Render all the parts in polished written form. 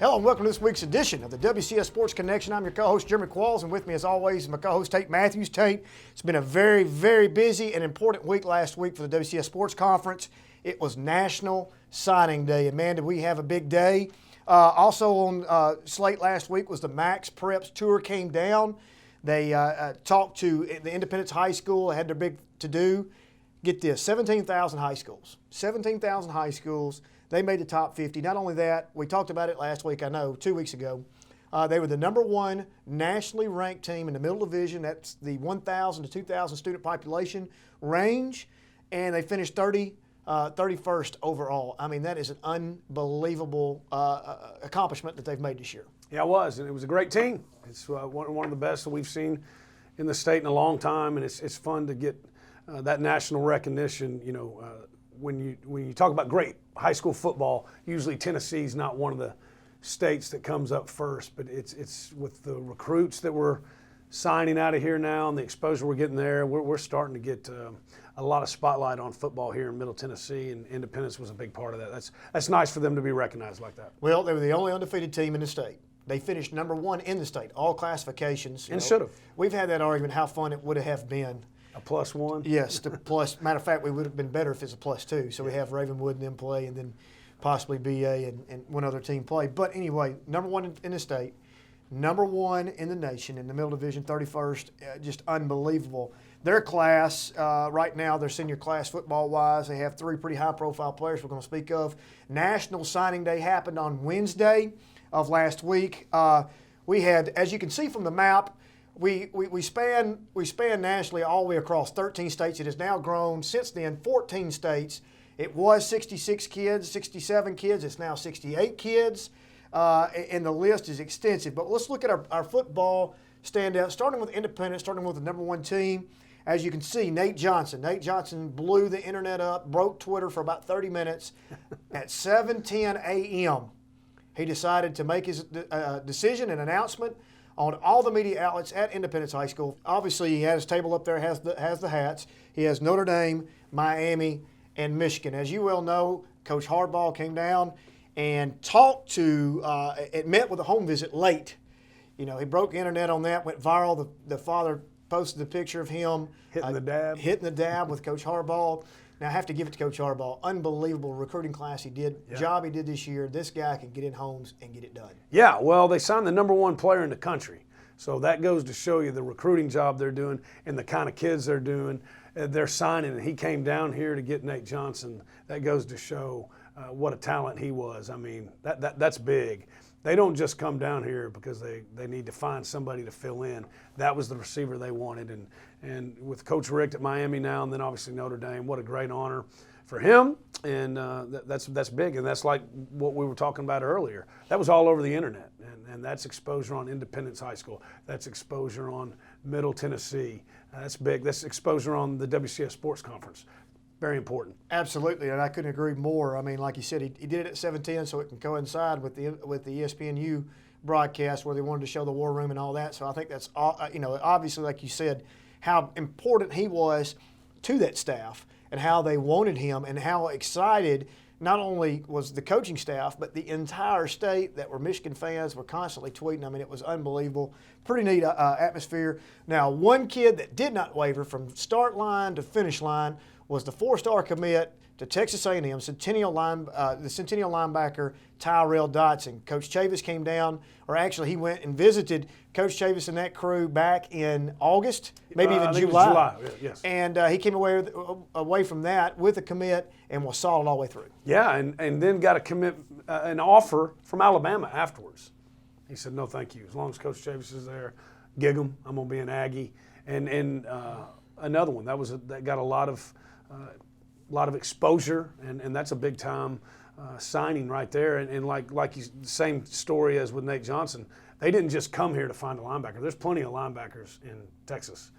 Hello and welcome to this week's edition of the WCS Sports Connection. I'm your co-host, Jeremy Qualls, and with me as always is my co-host, Tate Mathews. Tate, it's been a very, very busy and important week last week for the WCS Sports Conference. It was National Signing Day, and man, did we have a big day. Also on slate last week was the Max Preps Tour came down. They talked to the Independence High School, had their big to-do. Get this, 17,000 high schools. 17,000 high schools. They made the top 50. Not only that, we talked about it last week, 2 weeks ago. They were the number one nationally ranked team in the middle division. That's the 1,000 to 2,000 student population range. And they finished 31st overall. I mean, that is an unbelievable accomplishment that they've made this year. Yeah, it was. And it was a great team. It's one of the best that we've seen in the state in a long time. And it's fun to get that national recognition. You know, when you talk about great high school football, usually Tennessee's not one of the states that comes up first, but it's with the recruits that we're signing out of here now and the exposure we're getting there, we're starting to get a lot of spotlight on football here in Middle Tennessee, and Independence was a big part of that. That's nice for them to be recognized like that. Well, they were the only undefeated team in the state. They finished number one in the state, all classifications. And should have. We've had that argument how fun it would have been. A +1? Yes, the plus. Matter of fact, we would have been better if it's a +2. So we have Ravenwood and them play, and then possibly BA and one other team play. But anyway, number one in the state, number one in the nation in the middle division, 31st, just unbelievable. Their class right now, their senior class football-wise, they have three pretty high-profile players we're going to speak of. National Signing Day happened on Wednesday of last week. We had, as you can see from the map, we span nationally all the way across 13 states. It has now grown since then 14 states. It was 66 kids, 67 kids. It's now 68 kids, and the list is extensive. But let's look at our football standout, starting with Independence, starting with the number one team. As you can see, Nate Johnson. Nate Johnson blew the internet up, broke Twitter for about 30 minutes. At 7:10 a.m., he decided to make his decision and announcement on all the media outlets at Independence High School. Obviously, he has his table up there, has the hats. He has Notre Dame, Miami, and Michigan. As you well know, Coach Hardball came down and talked to, it met with a home visit late. You know, he broke the internet on that, went viral. The father posted a picture of him hitting the dab with Coach Hardball. Now, I have to give it to Coach Hardball. Unbelievable recruiting class he did. Yeah. Job he did this year. This guy can get in homes and get it done. Yeah, well, they signed the number one player in the country. So that goes to show you the recruiting job they're doing and the kind of kids they're doing. They're signing, and he came down here to get Nate Johnson. That goes to show what a talent he was. I mean, that's big. They don't just come down here because they need to find somebody to fill in. That was the receiver they wanted. And with Coach Richt at Miami now, and then obviously Notre Dame, what a great honor for him. And that's big. And that's like what we were talking about earlier. That was all over the internet. And that's exposure on Independence High School. That's exposure on Middle Tennessee. That's big. That's exposure on the WCS Sports Conference. Very important. Absolutely, and I couldn't agree more. I mean, like you said, he did it at 7:10 so it can coincide with the ESPNU broadcast where they wanted to show the war room and all that. So I think that's, obviously, like you said, how important he was to that staff and how they wanted him and how excited not only was the coaching staff but the entire state that were Michigan fans were constantly tweeting. I mean, it was unbelievable. Pretty neat atmosphere. Now, one kid that did not waver from start line to finish line was the four-star commit to Texas A&M, the Centennial linebacker Tyrell Dotson. Coach Chavis came down, or actually he went and visited Coach Chavis and that crew back in August, maybe even July. Yes. And he came away from that with a commit and was solid all the way through. Yeah, and then got an offer from Alabama afterwards. He said, no, thank you. As long as Coach Chavis is there, gig him. I'm going to be an Aggie. And another one that got a lot of exposure, and that's a big time signing right there. And like you, same story as with Nate Johnson. They didn't just come here to find a linebacker. There's plenty of linebackers in Texas.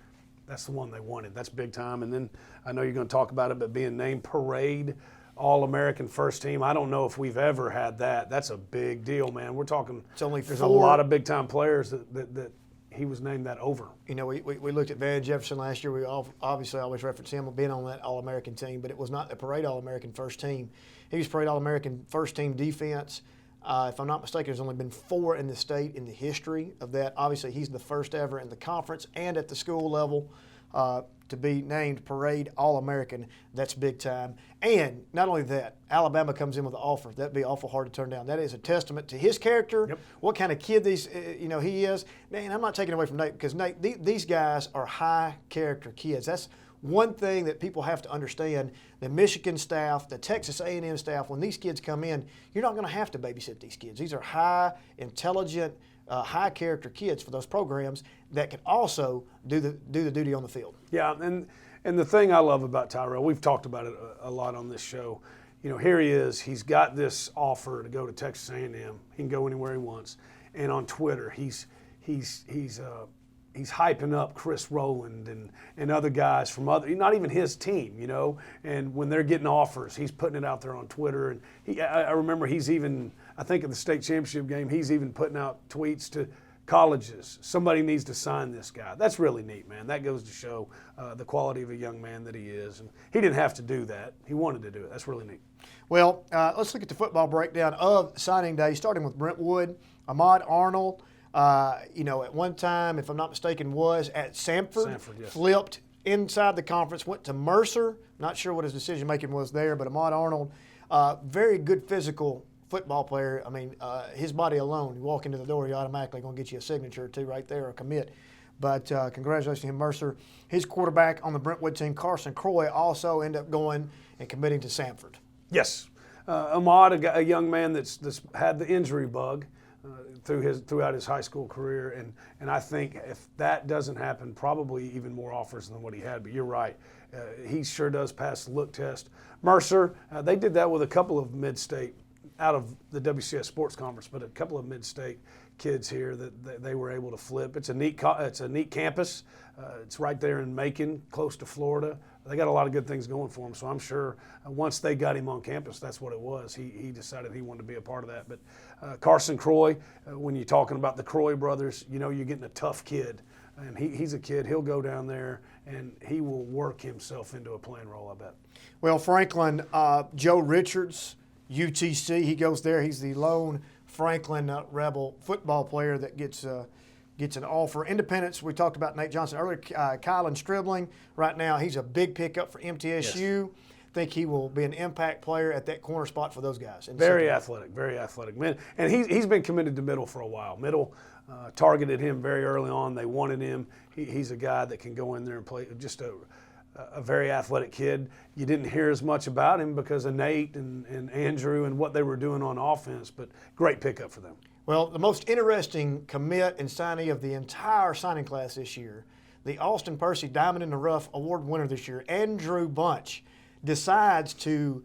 That's the one they wanted. That's big time. And then I know you're going to talk about it, but being named Parade All-American First Team, I don't know if we've ever had that. That's a big deal, man. We're talking. There's a lot of big time players that he was named that over. You know, we looked at Van Jefferson last year. We obviously always reference him being on that All-American team, but it was not the Parade All-American First Team. He was Parade All-American First Team defense, If I'm not mistaken, there's only been 4 in the state in the history of that. Obviously, he's the first ever in the conference and at the school level to be named Parade All-American. That's big time. And not only that, Alabama comes in with an offer. That'd be awful hard to turn down. That is a testament to his character, what kind of kid he is. Man, I'm not taking away from Nate because Nate, these guys are high character kids. That's one thing that people have to understand. The Michigan staff, the Texas A&M staff, when these kids come in, you're not going to have to babysit these kids. These are high, intelligent, high character kids for those programs that can also do the duty on the field. Yeah, and the thing I love about Tyrell, we've talked about it a lot on this show. Here he is. He's got this offer to go to Texas A&M. He can go anywhere he wants. And on Twitter, he's hyping up Chris Rowland and other guys from not even his team, And when they're getting offers, he's putting it out there on Twitter. And I remember I think at the state championship game, he's even putting out tweets to colleges. Somebody needs to sign this guy. That's really neat, man. That goes to show the quality of a young man that he is. And he didn't have to do that. He wanted to do it. That's really neat. Well, let's look at the football breakdown of signing day, starting with Brentwood. Ahmad Arnold, at one time, if I'm not mistaken, was at Samford, yes. Flipped inside the conference, went to Mercer. Not sure what his decision-making was there, but Ahmad Arnold, very good physical football player. I mean, his body alone, you walk into the door, you're automatically going to get you a signature or two right there, or a commit. But congratulations to him, Mercer. His quarterback on the Brentwood team, Carson Croix, also ended up going and committing to Samford. Yes. Ahmad, a young man that's had the injury bug throughout his high school career, and I think if that doesn't happen, probably even more offers than what he had. But you're right, he sure does pass the look test. Mercer, they did that with a couple of mid-state, out of the WCS Sports Conference, but a couple of mid-state kids here that they were able to flip. It's a neat campus. It's right there in Macon, close to Florida. They got a lot of good things going for him, so I'm sure once they got him on campus, that's what it was. He decided he wanted to be a part of that. But Carson Croix, when you're talking about the Croix brothers, you're getting a tough kid. And he's a kid. He'll go down there, and he will work himself into a playing role, I bet. Well, Franklin, Joe Richards, UTC, he goes there. He's the lone Franklin Rebel football player that gets an offer. Independence, we talked about Nate Johnson earlier. Colin Stribling, right now, he's a big pickup for MTSU. Yes. I think he will be an impact player at that corner spot for those guys. Very athletic man. And he's been committed to Middle for a while. Middle targeted him very early on. They wanted him. He's a guy that can go in there and play, just a very athletic kid. You didn't hear as much about him because of Nate and Andrew and what they were doing on offense, but great pickup for them. Well, the most interesting commit and signee of the entire signing class this year, the Austin Percy Diamond in the Rough Award winner this year, Andrew Bunch, decides to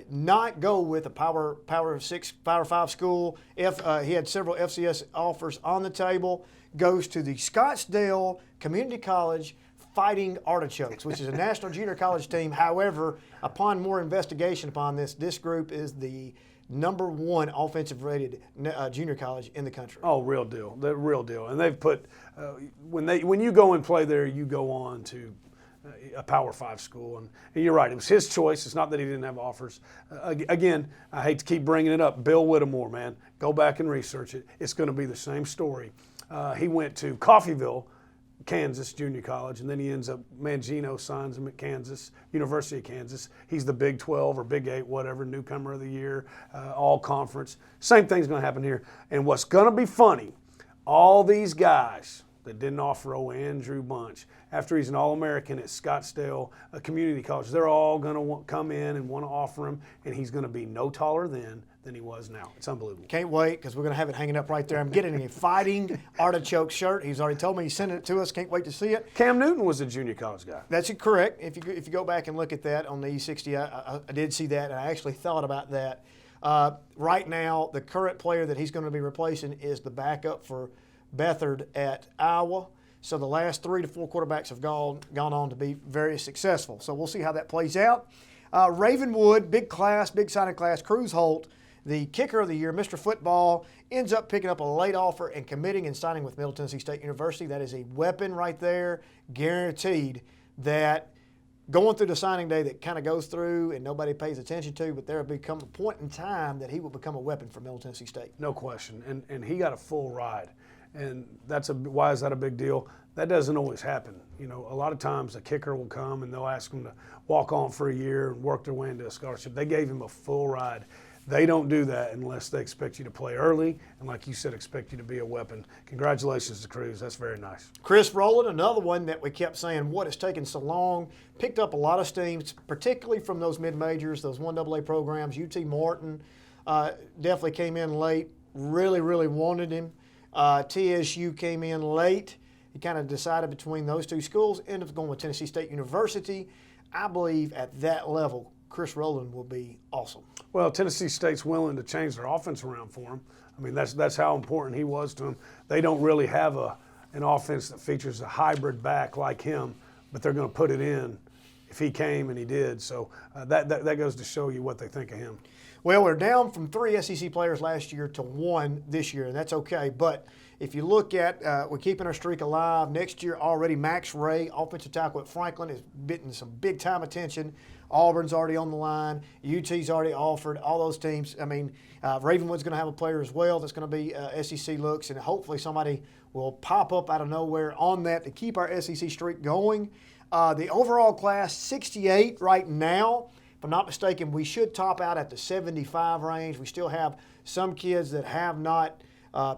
not go with a Power 6, Power 5 school. He had several FCS offers on the table, goes to the Scottsdale Community College Fighting Artichokes, which is a national junior college team. However, upon more investigation upon this group is the #1 offensive rated junior college in the country. Oh, real deal. The real deal. And they've put when you go and play there, you go on to a Power 5 school. And you're right, it was his choice. It's not that he didn't have offers. Again, I hate to keep bringing it up. Bill Whittemore, man, go back and research it. It's going to be the same story. He went to Coffeyville, Kansas Junior College, and then he ends up, Mangino signs him at Kansas, University of Kansas. He's the Big 12 or Big 8, whatever, newcomer of the year, all conference. Same thing's going to happen here. And what's going to be funny, all these guys that didn't offer Andrew Bunch, after he's an All-American at Scottsdale Community College, they're all going to come in and want to offer him, and he's going to be no taller than he was now. It's unbelievable. Can't wait, because we're going to have it hanging up right there. I'm getting a Fighting Artichoke shirt. He's already told me he's sending it to us. Can't wait to see it. Cam Newton was a junior college guy. That's correct. If you go back and look at that on the E60, I did see that, and I actually thought about that. Right now, the current player that he's going to be replacing is the backup for Bethard at Iowa. So the last 3 to 4 quarterbacks have gone on to be very successful. So we'll see how that plays out. Ravenwood, big signing class. Cruz Holt, the kicker of the year, Mr. Football, ends up picking up a late offer and committing and signing with Middle Tennessee State University. That is a weapon right there, guaranteed that going through the signing day that kind of goes through and nobody pays attention to, but there will become a point in time that he will become a weapon for Middle Tennessee State. No question. And he got a full ride. And why is that a big deal? That doesn't always happen. You know, a lot of times a kicker will come and they'll ask him to walk on for a year and work their way into a scholarship. They gave him a full ride. They don't do that unless they expect you to play early and, like you said, expect you to be a weapon. Congratulations to Cruz. That's very nice. Chris Rowland, another one that we kept saying, what, it's taken so long, picked up a lot of steam, particularly from those mid-majors, those 1AA programs. UT Martin definitely came in late, really, really wanted him. TSU came in late. He kind of decided between those two schools, ended up going with Tennessee State University. I believe at that level, Chris Rowland will be awesome. Well, Tennessee State's willing to change their offense around for him. I mean, that's how important he was to them. They don't really have an offense that features a hybrid back like him, but they're going to put it in if he came, and he did. So that goes to show you what they think of him. Well, we're down from 3 SEC players last year to 1 this year, and that's okay. But if you look at, we're keeping our streak alive. Next year already, Max Ray, offensive tackle at Franklin, is getting some big-time attention. Auburn's already on the line. UT's already offered. All those teams. I mean, Ravenwood's going to have a player as well that's going to be SEC looks, and hopefully somebody will pop up out of nowhere on that to keep our SEC streak going. The overall class, 68 right now. If I'm not mistaken, we should top out at the 75 range. We still have some kids that have not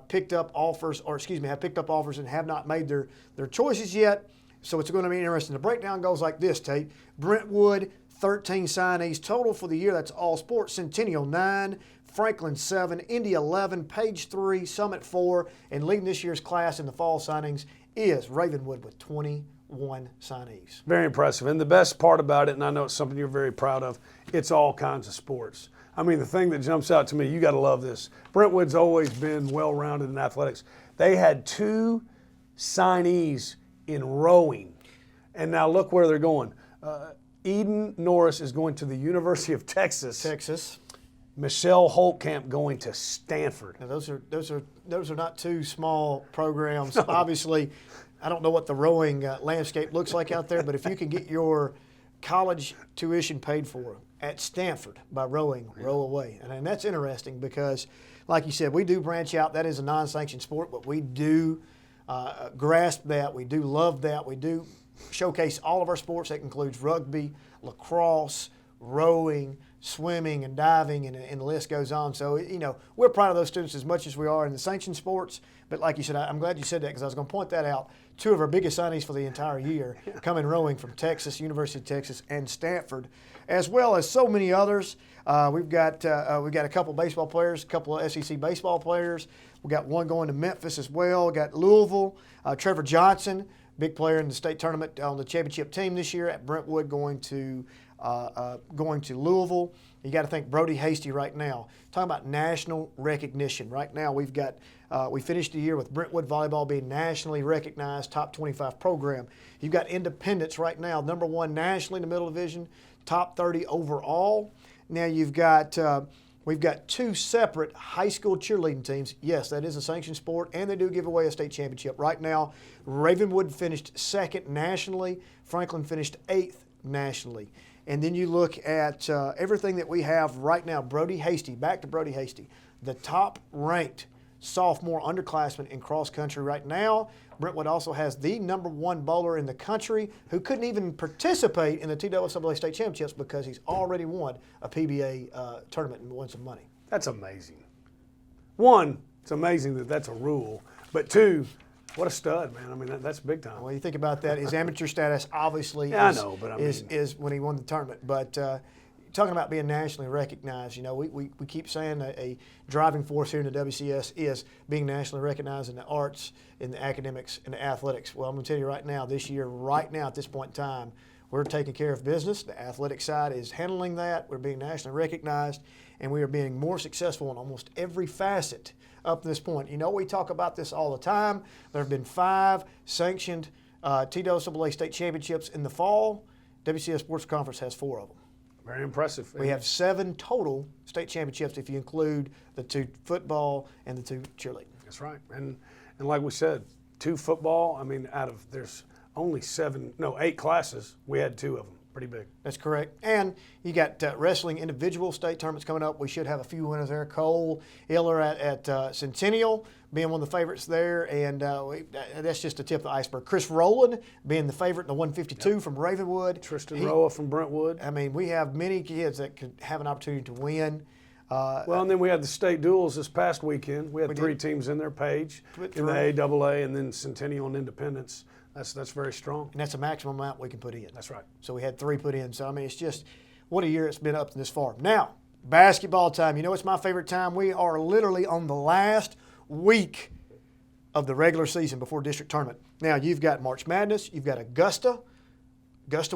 picked up offers, have picked up offers and have not made their choices yet. So it's going to be interesting. The breakdown goes like this, Tate. Brentwood, 13 signees total for the year. That's all sports. Centennial 9, Franklin 7, Indy 11, Page 3, Summit 4, and leading this year's class in the fall signings is Ravenwood with 21 signees. Very impressive. And the best part about it, and I know it's something you're very proud of, it's all kinds of sports. I mean, the thing that jumps out to me, you got to love this. Brentwood's always been well-rounded in athletics. They had 2 signees in rowing, and now look where they're going. Eden Norris is going to the University of Texas. Michelle Holtkamp going to Stanford. Now those are not 2 small programs. No. Obviously, I don't know what the rowing landscape looks like out there, but if you can get your college tuition paid for at Stanford by rowing, row away. And that's interesting because, like you said, we do branch out. That is a non-sanctioned sport, but we do grasp that. We do love that. We do showcase all of our sports. That includes rugby, lacrosse, rowing, swimming, and diving, and the list goes on. So, you know, we're proud of those students as much as we are in the sanctioned sports. But like you said, I'm glad you said that because I was going to point that out. 2 of our biggest signees for the entire year come in rowing from Texas, University of Texas, and Stanford, as well as so many others. We've got a couple baseball players, a couple of SEC baseball players. We got one going to Memphis as well. We got Louisville, Trevor Johnson, big player in the state tournament on the championship team this year at Brentwood, going to Louisville. You got to think Brody Hasty right now. Talking about national recognition. Right now we've got, we finished the year with Brentwood volleyball being nationally recognized, top 25 program. You've got Independence right now, number 1 nationally in the middle division, top 30 overall. Now you've got, we've got 2 separate high school cheerleading teams. Yes, that is a sanctioned sport, and they do give away a state championship. Right now, Ravenwood finished 2nd nationally. Franklin finished 8th nationally. And then you look at everything that we have right now. Brody Hasty, back to Brody Hasty, the top-ranked sophomore underclassman in cross-country right now. Brentwood also has the number 1 bowler in the country who couldn't even participate in the TWSAA state championships because he's already won a PBA tournament and won some money. That's amazing. 1, it's amazing that that's a rule. But 2, what a stud, man. I mean, that's big time. Well, you think about that. His amateur status obviously is when he won the tournament. But talking about being nationally recognized, you know, we keep saying a driving force here in the WCS is being nationally recognized in the arts, in the academics, and the athletics. Well, I'm going to tell you right now, this year, right now at this point in time, we're taking care of business. The athletic side is handling that. We're being nationally recognized, and we are being more successful in almost every facet up to this point. You know, we talk about this all the time. There have been 5 sanctioned TWSAA state championships in the fall. WCS Sports Conference has 4 of them. Very impressive. We have 7 total state championships if you include the 2 football and the 2 cheerleading. That's right. And like we said, 2 football, I mean, there's only 8 classes, we had 2 of them. Pretty big. That's correct. And you got wrestling individual state tournaments coming up. We should have a few winners there. Cole Iller at Centennial being one of the favorites there, and that's just the tip of the iceberg. Chris Rowland being the favorite in the 152 from Ravenwood. Tristan Roa from Brentwood. I mean, we have many kids that could have an opportunity to win. Well, and then we had the state duels this past weekend. We had three teams in there, Page, in the AAA, and then Centennial and Independence. That's very strong. And that's a maximum amount we can put in. That's right. So we had 3 put in. So, I mean, it's just what a year it's been up to this far. Now, basketball time. You know it's my favorite time? We are literally on the last week of the regular season before district tournament. Now, you've got March Madness. You've got Augusta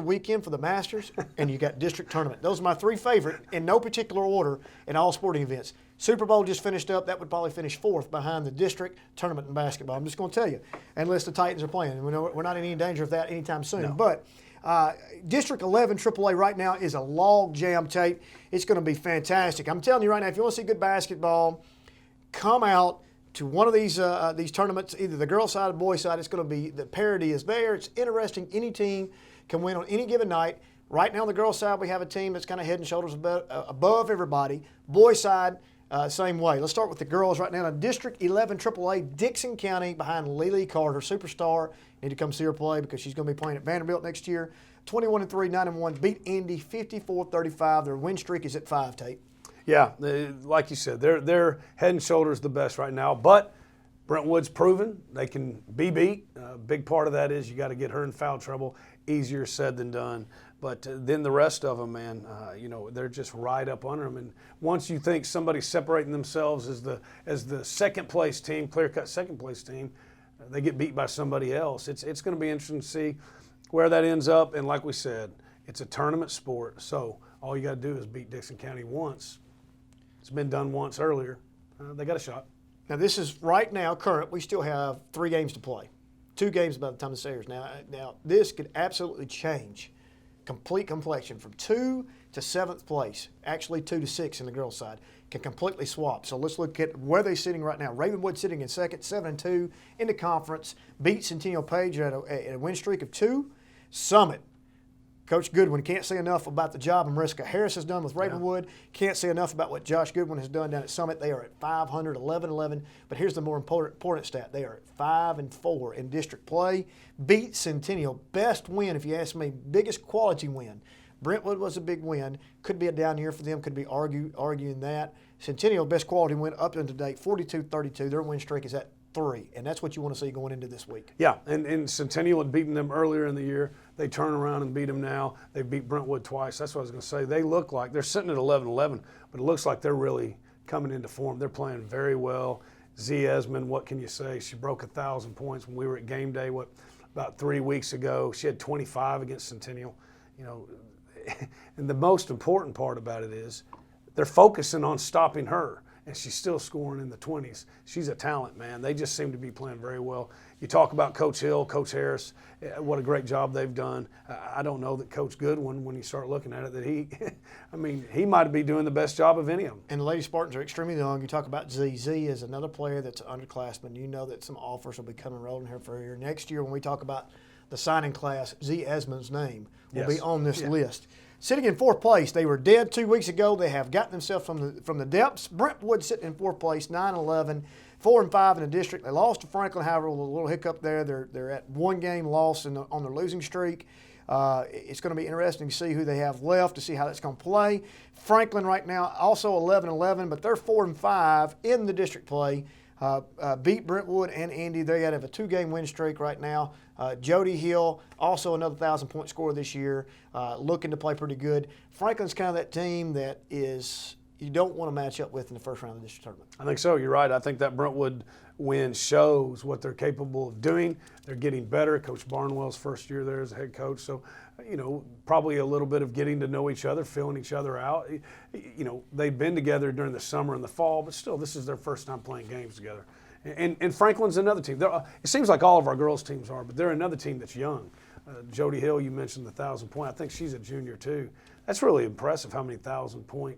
weekend for the Masters, and you got district tournament. Those are my 3 favorite in no particular order in all sporting events. Super Bowl just finished up. That would probably finish 4th behind the district tournament in basketball. I'm just going to tell you, unless the Titans are playing. We're not in any danger of that anytime soon. No. But District 11 AAA right now is a log jam, Tate. It's going to be fantastic. I'm telling you right now, if you want to see good basketball, come out to one of these tournaments, either the girls' side or the boys' side. It's going to be, the parity is there. It's interesting. Any team can win on any given night. Right now on the girls' side, we have a team that's kind of head and shoulders above everybody. Boys' side, same way. Let's start with the girls right now. District 11 AAA, Dixon County behind Lily Carter, superstar. Need to come see her play because she's going to be playing at Vanderbilt next year. 21-3, 9-1, beat Indy 54-35. Their win streak is at 5, Tate. Yeah, like you said, they're head and shoulders the best right now. But Brentwood's proven they can be beat. A big part of that is you got to get her in foul trouble. Easier said than done. But then the rest of them, man, they're just right up under them. And once you think somebody's separating themselves as the second place team, clear-cut second place team, they get beat by somebody else. It's going to be interesting to see where that ends up. And like we said, it's a tournament sport. So all you got to do is beat Dixon County once. It's been done once earlier. They got a shot. Now this is right now current. We still have 3 games to play. 2 games by the time this airs. Now this could absolutely change complete complexion from 2 to 7th place. Actually 2 to 6 in the girls' side can completely swap. So let's look at where they're sitting right now. Ravenwood sitting in second, 7-2 in the conference. Beat Centennial Page at a win streak of 2. Summit. Coach Goodwin can't say enough about the job Mariska Harris has done with Ravenwood. Can't say enough about what Josh Goodwin has done down at Summit. They are at 500, 11-11. But here's the more important stat. They are at 5-4 in district play. Beat Centennial. Best win, if you ask me. Biggest quality win. Brentwood was a big win. Could be a down year for them. Could be arguing that. Centennial, best quality win up to date, 42-32. Their win streak is at 3, and that's what you want to see going into this week. Yeah, and Centennial had beaten them earlier in the year. They turn around and beat them now. They beat Brentwood twice. That's what I was going to say. They look like they're sitting at 11-11, but it looks like they're really coming into form. They're playing very well. Z. Esmond, what can you say? She broke 1,000 points when we were at game day, about 3 weeks ago. She had 25 against Centennial. And the most important part about it is they're focusing on stopping her. And she's still scoring in the 20s. She's a talent, man. They just seem to be playing very well. You talk about Coach Hill, Coach Harris, what a great job they've done. I don't know that Coach Goodwin, when you start looking at it, that he might be doing the best job of any of them. And the Lady Spartans are extremely young. You talk about Z. Z is another player that's an underclassman. You know that some offers will be coming rolling here for a year. Next year when we talk about the signing class, Z. Esmond's name will be on this list. Sitting in 4th place, they were dead 2 weeks ago. They have gotten themselves from the depths. Brentwood sitting in 4th place, 9-11, 4-5 in the district. They lost to Franklin, however, with a little hiccup there. They're at 1 game loss on their losing streak. It's going to be interesting to see who they have left, to see how that's going to play. Franklin right now also 11-11, but they're 4-5 in the district play. Beat Brentwood and Indy. They got to have a 2-game win streak right now. Jody Hill, also another 1,000-point scorer this year, looking to play pretty good. Franklin's kind of that team that is you don't want to match up with in the first round of the district tournament. I think so. You're right. I think that Brentwood win shows what they're capable of doing. They're getting better. Coach Barnwell's first year there as a head coach. So, probably a little bit of getting to know each other, feeling each other out. They've been together during the summer and the fall, but still, this is their first time playing games together. And Franklin's another team. It seems like all of our girls' teams are, but they're another team that's young. Jody Hill, you mentioned the 1,000-point. I think she's a junior too. That's really impressive how many 1,000-point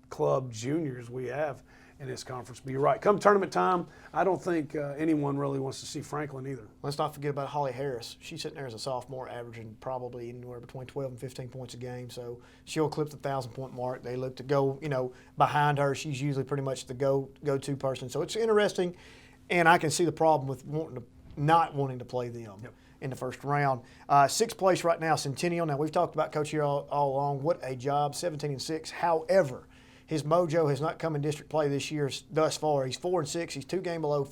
club juniors we have in this conference. But you're right. Come tournament time, I don't think anyone really wants to see Franklin either. Let's not forget about Holly Harris. She's sitting there as a sophomore, averaging probably anywhere between 12 and 15 points a game. So she'll eclipse the 1,000-point mark. They look to go, behind her. She's usually pretty much the go-to person. So it's interesting, and I can see the problem with not wanting to play them. Yep. In the first round. Sixth place right now, Centennial. Now, we've talked about Coach here all along. What a job, 17-6. However, his mojo has not come in district play this year thus far. He's 4-6. He's two games below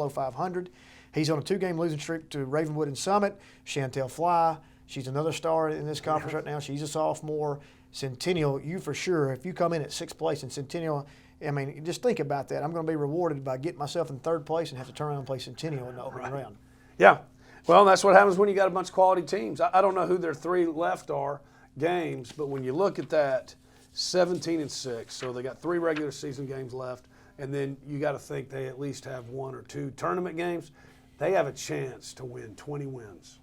500. He's on a 2-game losing streak to Ravenwood and Summit. Chantel Fly, she's another star in this conference right now. She's a sophomore. Centennial, you for sure, if you come in at sixth place in Centennial, I mean, just think about that. I'm going to be rewarded by getting myself in third place and have to turn around and play Centennial in the opening round. Yeah. Well, that's what happens when you got a bunch of quality teams. I don't know who their 3 left are games, but when you look at that, 17-6, so they got 3 regular season games left, and then you got to think they at least have 1 or 2 tournament games. They have a chance to win 20 wins,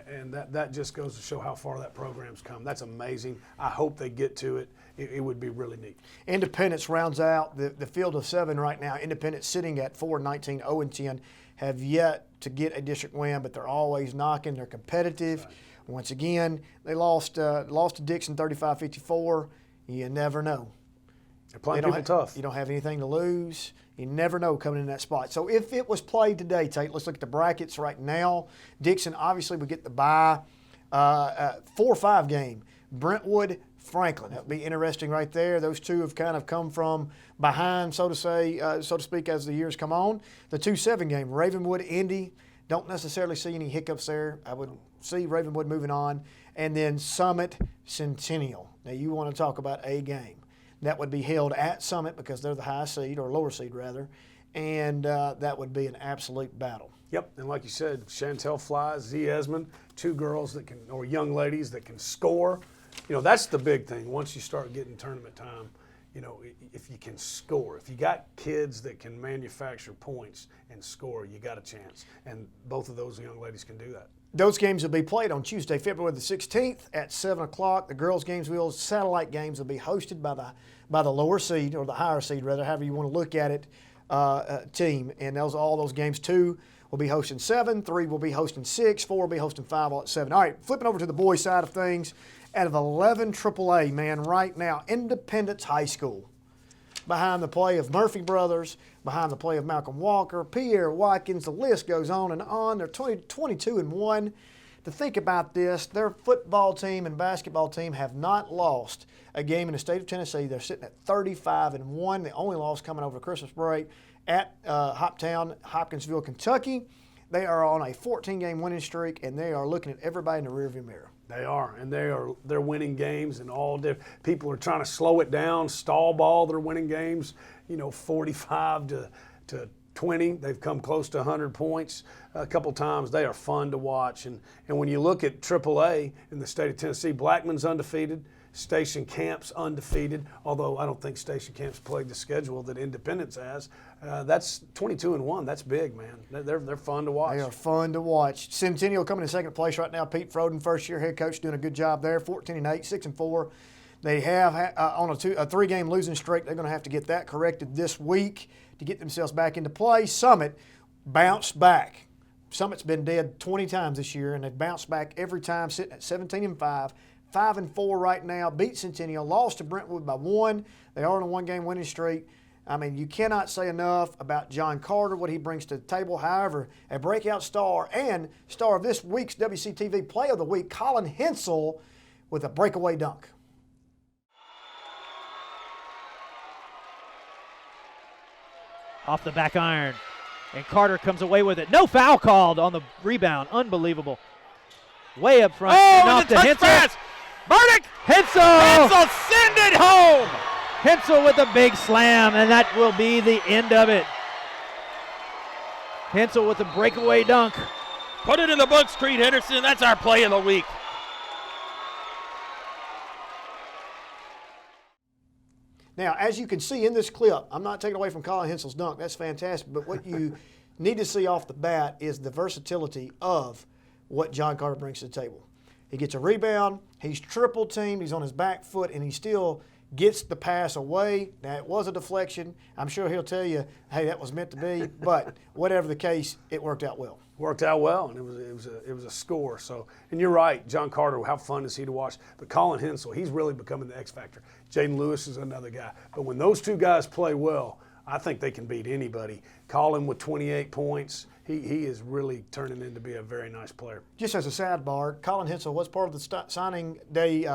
and that just goes to show how far that program's come. That's amazing. I hope they get to it. It would be really neat. Independence rounds out the field of 7 right now. Independence sitting at 4-19, 0-10, have yet to get a district win, but they're always knocking. They're competitive. Right. Once again, they lost to Dixon 35-54. You never know. They're playing people tough. You don't have anything to lose. You never know coming in that spot. So if it was played today, Tate, let's look at the brackets right now. Dixon obviously would get the bye. 4-5 game. Brentwood, Franklin. That would be interesting right there. Those two have kind of come from behind, so to speak, as the years come on. The 2-7 game, Ravenwood, Indy. Don't necessarily see any hiccups there. I would see Ravenwood moving on. And then Summit, Centennial. Now you want to talk about a game. That would be held at Summit because they're the high seed, or lower seed rather, and that would be an absolute battle. Yep, and like you said, Chantel Fly, Z Esmond, 2 girls that can, or young ladies that can score. That's the big thing. Once you start getting tournament time, if you can score, if you got kids that can manufacture points and score, you got a chance. And both of those young ladies can do that. Those games will be played on Tuesday, February the 16th at 7 o'clock. The girls' games, satellite games, will be hosted by the lower seed, or the higher seed, rather, however you want to look at it, team. And all those games, 2 will be hosting 7, 3 will be hosting 6, 4 will be hosting 5, all at 7. All right, flipping over to the boys' side of things. Out of 11 AAA, man, right now, Independence High School, behind the play of Murphy Brothers, behind the play of Malcolm Walker, Pierre Watkins, the list goes on and on. They're 22-1. To think about this, their football team and basketball team have not lost a game in the state of Tennessee. They're sitting at 35-1. The only loss coming over Christmas break at Hopkinsville, Kentucky. They are on a 14-game winning streak, and they are looking at everybody in the rearview mirror. They are, and they're winning games, and people are trying to slow it down, stall ball. They're winning games, 45 to 20. They've come close to 100 points a couple times. They are fun to watch, and when you look at AAA in the state of Tennessee, Blackman's undefeated. Station Camp's undefeated, although I don't think Station Camp's played the schedule that Independence has. That's 22-1. That's big, man. They're fun to watch. They are fun to watch. Centennial coming in second place right now. Pete Froden, first-year head coach, doing a good job there. 14-8, 6-4. They have on a 3-game losing streak. They're going to have to get that corrected this week to get themselves back into play. Summit bounced back. Summit's been dead 20 times this year, and they've bounced back every time, sitting at 17-5. 5-4 right now, beat Centennial, lost to Brentwood by 1. They are on a 1-game winning streak. I mean, you cannot say enough about John Carter, what he brings to the table. However, a breakout star and star of this week's WCTV Play of the Week, Colin Henson, with a breakaway dunk. Off the back iron, and Carter comes away with it. No foul called on the rebound. Unbelievable. Way up front. Oh, and the touch pass. Burdick! Henson send it home! Henson with a big slam, and that will be the end of it. Henson with a breakaway dunk. Put it in the books, Creed Henderson. That's our play of the week. Now, as you can see in this clip, I'm not taking away from Colin Henson's dunk. That's fantastic. But what you need to see off the bat is the versatility of what John Carter brings to the table. He gets a rebound, he's triple teamed, he's on his back foot, and he still gets the pass away. Now, it was a deflection. I'm sure he'll tell you, hey, that was meant to be. But whatever the case, it worked out well. Worked out well, and it was a score. So, and you're right, John Carter. How fun is he to watch? But Colin Henson, he's really becoming the X factor. Jaden Lewis is another guy. But when those two guys play well, I think they can beat anybody. Colin with 28 points. He is really turning into be a very nice player. Just as a sidebar, Colin Henson was part of the signing day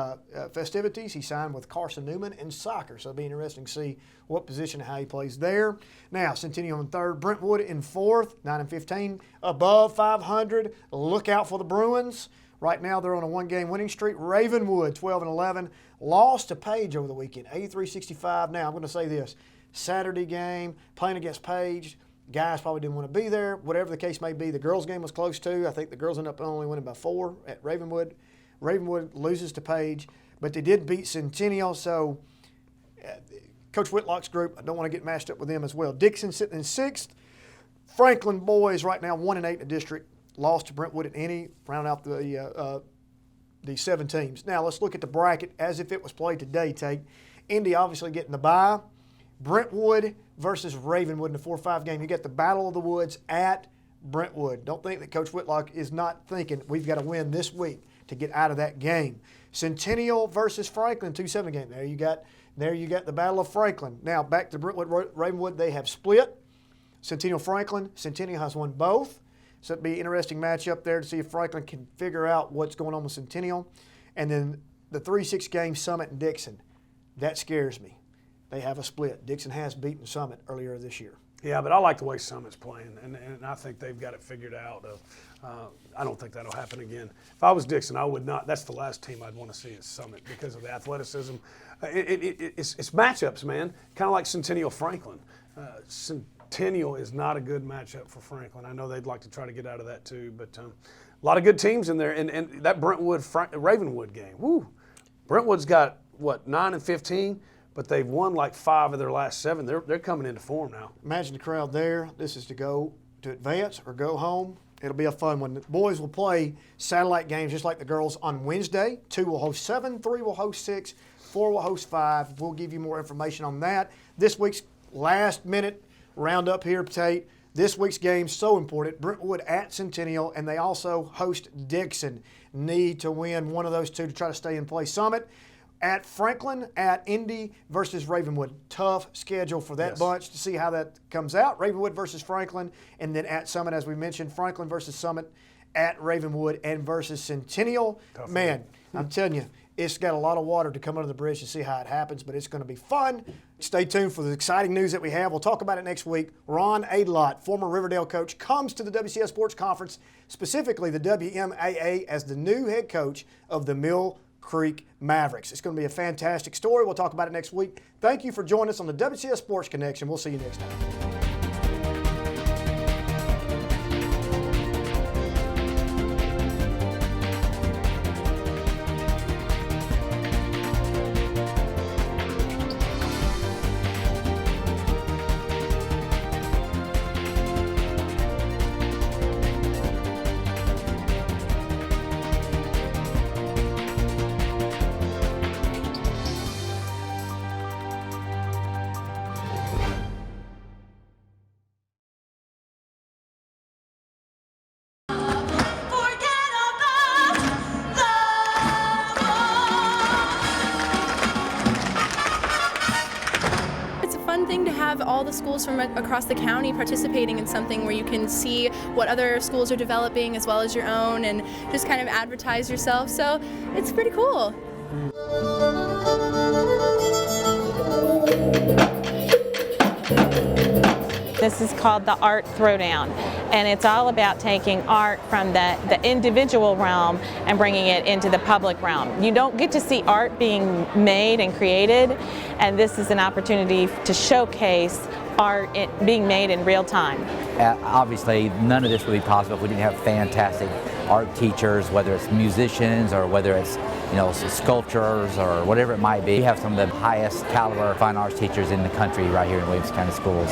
festivities. He signed with Carson Newman in soccer, so it'll be interesting to see what position and how he plays there. Now, Centennial in third, Brentwood in fourth, 9-15, above 500. Look out for the Bruins. Right now, they're on a one-game winning streak. Ravenwood, 12-11, lost to Page over the weekend, 83-65. Now, I'm going to say this: Saturday game, playing against Page. Guys probably didn't want to be there. Whatever the case may be, the girls' game was close too. I think the girls ended up only winning by 4 at Ravenwood. Ravenwood loses to Page, but they did beat Centennial. So Coach Whitlock's group, I don't want to get matched up with them as well. Dixon sitting in 6th. Franklin boys right now 1-8 in the district. Lost to Brentwood at any. Round out the 7 teams. Now let's look at the bracket as if it was played today, Tate. Indy obviously getting the bye. Brentwood versus Ravenwood in the 4-5 game. You get the Battle of the Woods at Brentwood. Don't think that Coach Whitlock is not thinking we've got to win this week to get out of that game. Centennial versus Franklin, 2-7 game. There you got the Battle of Franklin. Now back to Brentwood, Ravenwood. They have split. Centennial, Franklin. Centennial has won both. So it'd be an interesting matchup there to see if Franklin can figure out what's going on with Centennial. And then the 3-6 game, Summit and Dixon. That scares me. They have a split. Dixon has beaten Summit earlier this year. Yeah, but I like the way Summit's playing, and I think they've got it figured out. I don't think that'll happen again. If I was Dixon, I would not. That's the last team I'd want to see is Summit because of the athleticism. It's matchups, man, kind of like Centennial Franklin. Centennial is not a good matchup for Franklin. I know they'd like to try to get out of that too, but a lot of good teams in there. And that Ravenwood game, woo. Brentwood's got, 9-15? But they've won like 5 of their last 7. They're coming into form now. Imagine the crowd there. This is to go to advance or go home. It'll be a fun one. The boys will play satellite games just like the girls on Wednesday. 2 will host 7, 3 will host 6, 4 will host 5. We'll give you more information on that. This week's last-minute roundup here, Tate. This week's game so important. Brentwood at Centennial, and they also host Dixon. Need to win one of those two to try to stay in play. Summit at Franklin, at Indy versus Ravenwood. Tough schedule for that bunch to see how that comes out. Ravenwood versus Franklin, and then at Summit, as we mentioned, Franklin versus Summit, at Ravenwood, and versus Centennial. Tough Man, I'm telling you, it's got a lot of water to come under the bridge to see how it happens, but it's going to be fun. Stay tuned for the exciting news that we have. We'll talk about it next week. Ron Adelot, former Riverdale coach, comes to the WCS Sports Conference, specifically the WMAA, as the new head coach of the Mill Creek Mavericks. It's going to be a fantastic story. We'll talk about it next week. Thank you for joining us on the WCS Sports Connection. We'll see you next time. Thing to have all the schools from across the county participating in something where you can see what other schools are developing as well as your own and just kind of advertise yourself. So it's pretty cool. This is called the Art Throwdown, and it's all about taking art from the individual realm and bringing it into the public realm. You don't get to see art being made and created, and this is an opportunity to showcase art being made in real time. Obviously, none of this would be possible if we didn't have fantastic art teachers, whether it's musicians or whether it's sculptors or whatever it might be. We have some of the highest caliber fine arts teachers in the country right here in Williamson County Schools.